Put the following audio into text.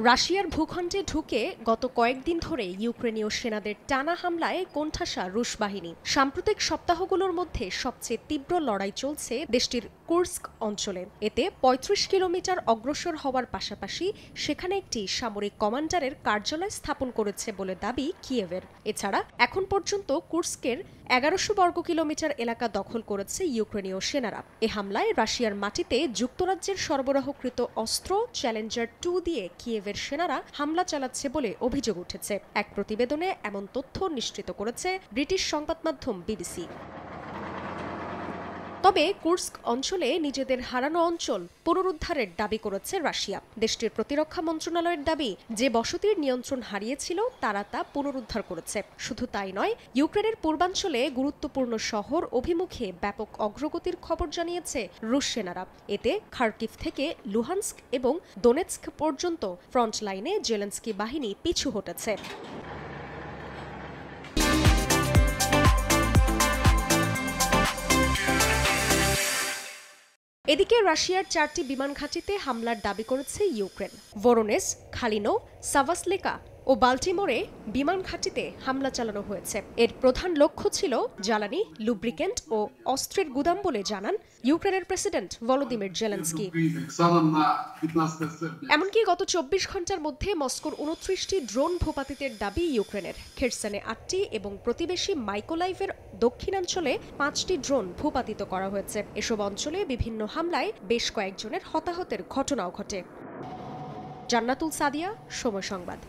রাশিয়ার ভূখণ্ডে ঢুকে গত কয়েকদিন ধরে ইউক্রেনীয় সেনাদের টানা হামলায় কোণঠাসা রুশ বাহিনী। সাম্প্রতিক সপ্তাহগুলোর মধ্যে সবচেয়ে তীব্র লড়াই চলছে দেশটির কুর্স্ক অঞ্চলে। এতে ৩৫ কিলোমিটার অগ্রসর হওয়ার পাশাপাশি সেখানে একটি সামরিক কমান্ডারের কার্যালয় স্থাপন করেছে বলে দাবি কিয়েভের। এছাড়া এখন পর্যন্ত কুর্স্কের ১১০০ বর্গ কিলোমিটার এলাকা দখল করেছে ইউক্রেনীয় সেনারা। এ হামলায় রাশিয়ার মাটিতে যুক্তরাজ্যের সরবরাহকৃত অস্ত্র চ্যালেঞ্জার 2 দিয়ে কিয়েভের সেনারা হামলা চালাচ্ছে বলে অভিযোগ উঠেছে। এক প্রতিবেদনে এমন তথ্য নিশ্চিত করেছে ব্রিটিশ সংবাদ মাধ্যম বিবিসি। তবে কুর্স্ক অঞ্চলে নিজেদের হারানো অঞ্চল পুনরুদ্ধারের দাবি করেছে রাশিয়া। দেশটির প্রতিরক্ষা মন্ত্রণালয়ের দাবি, যে বসতির নিয়ন্ত্রণ হারিয়েছিল তারা তা পুনরুদ্ধার করেছে। শুধু তাই নয়, ইউক্রেনের পূর্বাঞ্চলে গুরুত্বপূর্ণ শহর অভিমুখে ব্যাপক অগ্রগতির খবর জানিয়েছে রুশ সেনারা। এতে খার্কিভ থেকে লুহানস্ক এবং দোনেৎস্ক পর্যন্ত ফ্রন্ট লাইনে জেলেনস্কি বাহিনী পিছু হটেছে। এদিকে রাশিয়ার 4টি বিমান ঘাঁটিতে হামলার দাবি করেছে ইউক্রেন। ভোরোনেজ, খালিনো, সাভাসলেকা ও বাল্টিমোরে বিমান ঘাঁটিতে হামলা চালানো হয়েছে। এর প্রধান লক্ষ্য ছিল জ্বালানি, লুব্রিকেন্ট ও অস্ত্রের গুদাম বলে জানান ইউক্রেনের প্রেসিডেন্ট ভলোদিমির জেলেনস্কি। এমনকি গত ২৪ ঘন্টার মধ্যে মস্কোর ২৯টি ড্রোন ভূপাতিতের দাবি ইউক্রেনের। খেরসনে ৮টি এবং প্রতিবেশী মাইকোলাইভের দক্ষিণাঞ্চলে 5টি ড্রোন ভূপাতিত করা হয়েছে। এসব অঞ্চলে বিভিন্ন হামলায় বেশ কয়েকজনের হতাহতের ঘটনাও ঘটে। জান্নাতুল সাদিয়া, সময় সংবাদ।